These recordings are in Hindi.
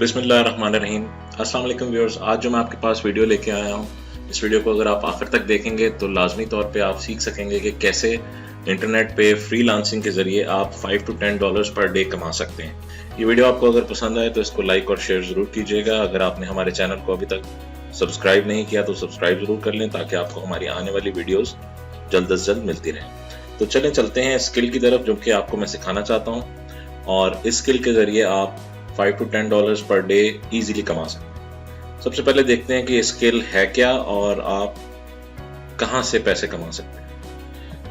बिस्मिल्लाहिर्रहमानिर्रहीम। अस्सलाम वालेकुम व्यूअर्स, आज जो मैं आपके पास वीडियो लेके आया हूँ, इस वीडियो को अगर आप आखिर तक देखेंगे तो लाजमी तौर पे आप सीख सकेंगे कि कैसे इंटरनेट पे फ्रीलांसिंग के ज़रिए आप $5 to $10 पर डे कमा सकते हैं। ये वीडियो आपको अगर पसंद आए तो इसको लाइक और शेयर ज़रूर कीजिएगा। अगर आपने हमारे चैनल को अभी तक सब्सक्राइब नहीं किया तो सब्सक्राइब ज़रूर कर लें ताकि आपको हमारी आने वाली वीडियोज़ जल्द से जल्द मिलती रहें। तो चलें चलते हैं स्किल की तरफ जो कि आपको मैं सिखाना चाहता हूँ, और इस स्किल के ज़रिए आप $5 to $10 पर डे इजीली कमा सकते हैं। सबसे पहले देखते हैं कि ये स्किल है क्या और आप कहां से पैसे कमा सकते हैं।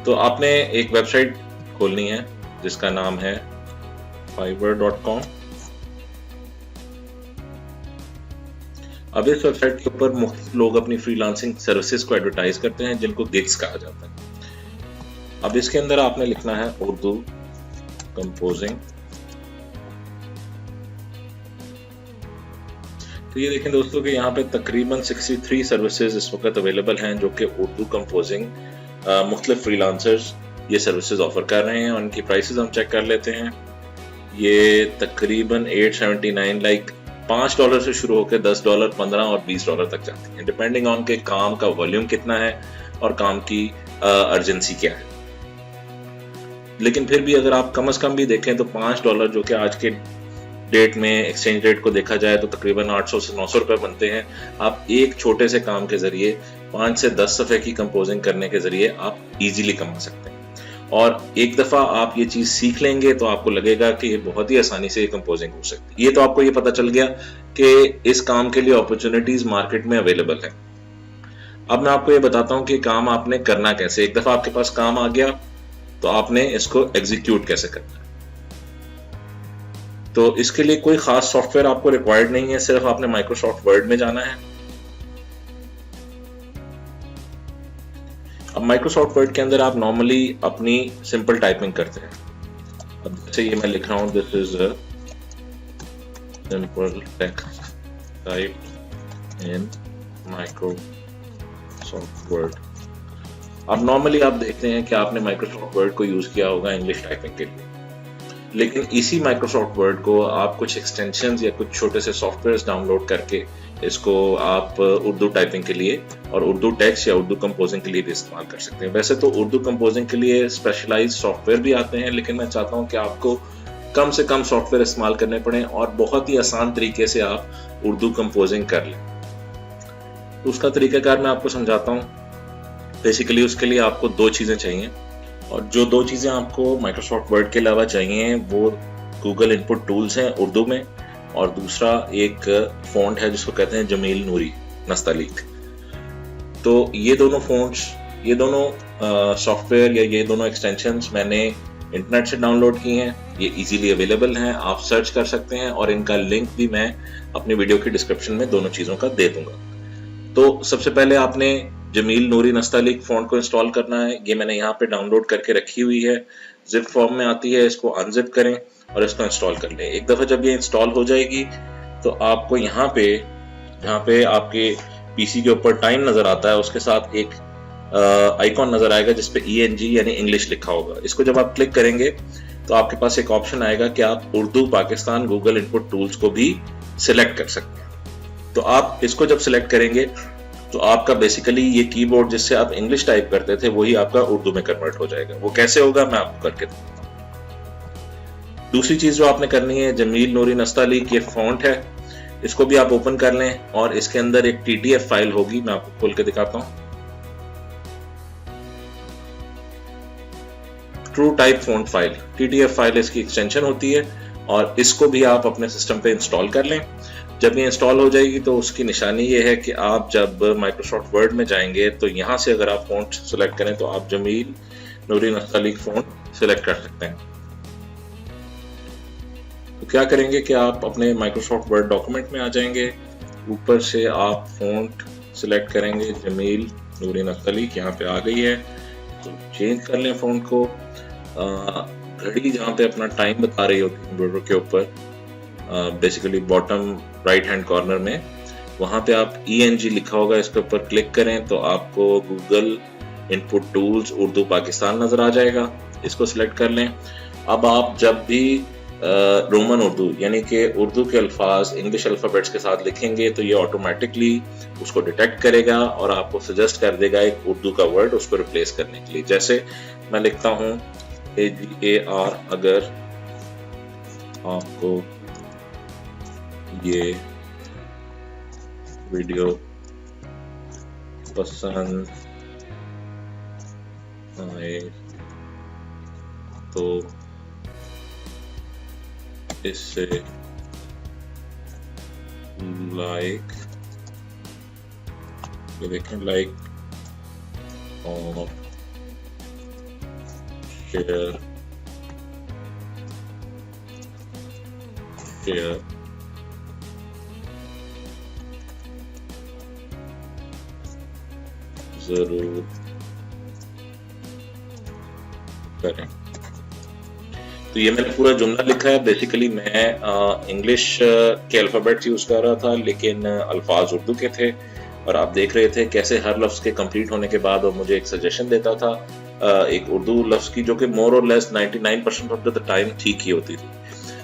तो आपने एक वेबसाइट खोलनी है जिसका नाम है fiverr.com। अब इस वेबसाइट के ऊपर मुख्तलिफ लोग अपनी फ्रीलांसिंग सर्विसेज को एडवर्टाइज करते हैं जिनको गिग्स कहा जाता है। अब इसके अंदर आपने लिखना है उर्दू कंपोजिंग। तो ये देखें दोस्तों कि यहाँ पे तकरीबन 63 सर्विसेज इस वक्त अवेलेबल हैं जो कि उर्दू कंपोजिंग मुख्तलिफ फ्रीलांसर्स ये सर्विसेज ऑफर कर रहे हैं। और उनकी प्राइसेस हम चेक कर लेते हैं। ये तकरीबन 879 लाइक $5 से शुरू होकर $10, $15 और $20 तक जाती हैं, डिपेंडिंग ऑन के काम का वॉल्यूम कितना है और काम की अर्जेंसी क्या है। लेकिन फिर भी अगर आप कम से कम भी देखें तो $5 जो कि आज के डेट में एक्सचेंज रेट को देखा जाए तो तकरीबन 800 से 900 रुपए बनते हैं। आप एक छोटे से काम के जरिए 5 से 10 सफ़े की कंपोजिंग करने के जरिए आप इजीली कमा सकते हैं। और एक दफ़ा आप ये चीज़ सीख लेंगे तो आपको लगेगा कि ये बहुत ही आसानी से ये कंपोजिंग हो सकती है। ये तो आपको ये पता चल गया कि इस काम के लिए अपॉर्चुनिटीज़ मार्केट में अवेलेबल है। अब मैं आपको ये बताता हूँ कि काम आपने करना कैसे। एक दफ़ा आपके पास काम आ गया तो आपने इसको एग्जीक्यूट कैसे करना है। तो इसके लिए कोई खास सॉफ्टवेयर आपको रिक्वायर्ड नहीं है, सिर्फ आपने माइक्रोसॉफ्ट वर्ड में जाना है। अब माइक्रोसॉफ्ट वर्ड के अंदर आप नॉर्मली अपनी सिंपल टाइपिंग करते हैं। अब जैसे ये मैं लिख रहा हूं, this is a simple text type in Microsoft word. अब नॉर्मली आप देखते हैं कि आपने माइक्रोसॉफ्ट वर्ड को यूज किया होगा इंग्लिश टाइपिंग के लिए, लेकिन इसी माइक्रोसॉफ्ट वर्ड को आप कुछ एक्सटेंशंस या कुछ छोटे से सॉफ्टवेयर्स डाउनलोड करके इसको आप उर्दू टाइपिंग के लिए और उर्दू टेक्स्ट या उर्दू कंपोजिंग के लिए भी इस्तेमाल कर सकते हैं। वैसे तो उर्दू कंपोजिंग के लिए स्पेशलाइज्ड सॉफ्टवेयर भी आते हैं, लेकिन मैं चाहता हूं कि आपको कम से कम सॉफ्टवेयर इस्तेमाल करने पड़े और बहुत ही आसान तरीके से आप उर्दू कंपोजिंग कर लें। तो उसका तरीकाकार मैं आपको समझाता हूँ। बेसिकली उसके लिए आपको 2 चीज़ें चाहिए, और जो 2 चीज़ें आपको माइक्रोसॉफ्ट वर्ड के अलावा चाहिए वो गूगल इनपुट टूल्स हैं उर्दू में, और दूसरा एक फ़ॉन्ट है जिसको कहते हैं जमील नूरी नस्तालीक। तो ये दोनों फ़ॉन्ट्स, ये दोनों सॉफ्टवेयर या ये दोनों एक्सटेंशंस मैंने इंटरनेट से डाउनलोड की हैं। ये इजीली अवेलेबल हैं, आप सर्च कर सकते हैं, और इनका लिंक भी मैं अपनी वीडियो की डिस्क्रिप्शन में दोनों चीज़ों का दे दूंगा। तो सबसे पहले आपने जमील नूरी नस्तालीक फ़ॉन्ट को इंस्टॉल करना है। ये मैंने यहाँ पे डाउनलोड करके रखी हुई है, जिप फॉर्म में आती है। इसको अनजिप करें और इसको इंस्टॉल कर लें। एक दफ़ा जब ये इंस्टॉल हो जाएगी तो आपको यहाँ पे आपके पीसी के ऊपर टाइम नज़र आता है, उसके साथ एक आइकॉन नज़र आएगा जिसपे ENG यानी इंग्लिश लिखा होगा। इसको जब आप क्लिक करेंगे तो आपके पास एक ऑप्शन आएगा कि आप Urdu Pakistan Google input tools को भी सिलेक्ट कर सकते हैं। तो आप इसको जब सिलेक्ट करेंगे तो आपका बेसिकली ये कीबोर्ड जिससे आप इंग्लिश टाइप करते थे वही आपका उर्दू में कन्वर्ट हो जाएगा। वो कैसे होगा मैं आपको करके दूंगा। दूसरी चीज जो आपने करनी है, जमील नूरी नस्तालीक ये फॉन्ट है, इसको भी आप ओपन कर लें और इसके अंदर एक TTF फाइल होगी। मैं आपको खोल के दिखाता हूं। True type font file, TTF file इसकी एक्सटेंशन होती है, और इसको भी आप अपने सिस्टम पे इंस्टॉल कर लें। जब ये इंस्टॉल हो जाएगी तो उसकी निशानी ये है कि आप जब माइक्रोसॉफ्ट वर्ड में जाएंगे तो यहाँ से अगर आप फॉन्ट सेलेक्ट करें तो आप जमील नूरी नस्तालीक फॉन्ट सेलेक्ट कर सकते हैं। तो क्या करेंगे कि आप अपने माइक्रोसॉफ्ट वर्ड डॉक्यूमेंट में आ जाएंगे, ऊपर से आप फॉन्ट सेलेक्ट करेंगे जमील नूरी नस्तालीक, यहाँ पे आ गई है। तो चेंज कर लें फॉन्ट को। घड़ी जहाँ पे अपना टाइम बता रही होती है कंप्यूटर के ऊपर, basically bottom right hand corner में, वहाँ पे आप ENG लिखा होगा, इसके ऊपर क्लिक करें तो आपको Google input tools Urdu Pakistan नज़र आ जाएगा। इसको सिलेक्ट कर लें। अब आप जब भी रोमन उर्दू यानी कि उर्दू के अल्फाज इंग्लिश अल्फ़ाबेट्स के साथ लिखेंगे तो ये ऑटोमेटिकली उसको डिटेक्ट करेगा और आपको सजेस्ट कर देगा एक उर्दू का वर्ड उसको रिप्लेस करने के लिए। जैसे मैं लिखता हूँ AGAR, अगर आपको ये वीडियो पसंद आए तो इसे लाइक, ये देखें, लाइक और शेयर जरूर करें। तो ये मैंने पूरा जुमला लिखा है। बेसिकली मैं इंग्लिश के अल्फ़ाबेट्स यूज़ कर रहा था लेकिन अल्फाज उर्दू के थे और आप देख रहे थे कैसे हर लफ्ज़ के कंप्लीट होने के बाद वो मुझे एक सजेशन देता था एक उर्दू लफ्ज़ की, जो कि मोर और लेस 99% ऑफ द टाइम ठीक ही होती थी।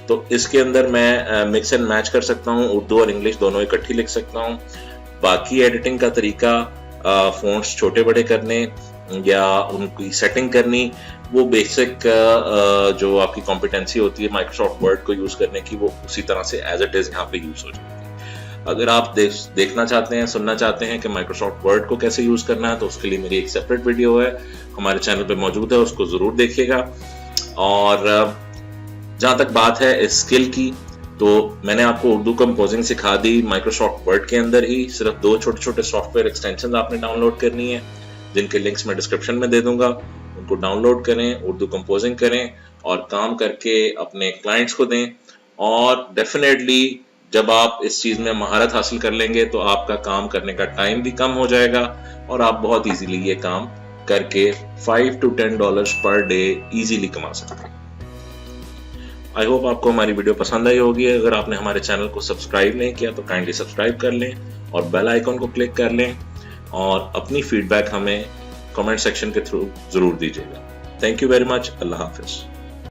तो इसके अंदर मैं मिक्स एंड मैच कर सकता हूँ, उर्दू और इंग्लिश दोनों इकट्ठी लिख सकता हूँ। बाकी एडिटिंग का तरीका, फ़ॉन्ट्स छोटे बड़े करने या उनकी सेटिंग करनी, वो बेसिक जो आपकी कॉम्पिटेंसी होती है माइक्रोसॉफ्ट वर्ड को यूज़ करने की, वो उसी तरह से एज इट इज़ यहाँ पे यूज़ हो जाती है। अगर आप देखना चाहते हैं, सुनना चाहते हैं कि माइक्रोसॉफ्ट वर्ड को कैसे यूज़ करना है, तो उसके लिए मेरी एक सेपरेट वीडियो है, हमारे चैनल पे मौजूद है, उसको ज़रूर देखिएगा। और जहाँ तक बात है इस स्किल की, तो मैंने आपको उर्दू कंपोजिंग सिखा दी माइक्रोसॉफ्ट वर्ड के अंदर ही। सिर्फ 2 छोटे छोटे सॉफ्टवेयर एक्सटेंशन आपने डाउनलोड करनी है, जिनके लिंक्स मैं डिस्क्रिप्शन में दे दूंगा। उनको डाउनलोड करें, उर्दू कंपोजिंग करें और काम करके अपने क्लाइंट्स को दें। और डेफिनेटली जब आप इस चीज़ में महारत हासिल कर लेंगे तो आपका काम करने का टाइम भी कम हो जाएगा और आप बहुत इजीली ये काम करके $5 to $10 पर डे इजीली कमा सकते हैं। आई होप आपको हमारी वीडियो पसंद आई होगी। अगर आपने हमारे चैनल को सब्सक्राइब नहीं किया तो काइंडली सब्सक्राइब कर लें और बेल आइकॉन को क्लिक कर लें और अपनी फीडबैक हमें कमेंट सेक्शन के थ्रू ज़रूर दीजिएगा। Thank you very much. अल्लाह हाफिज़।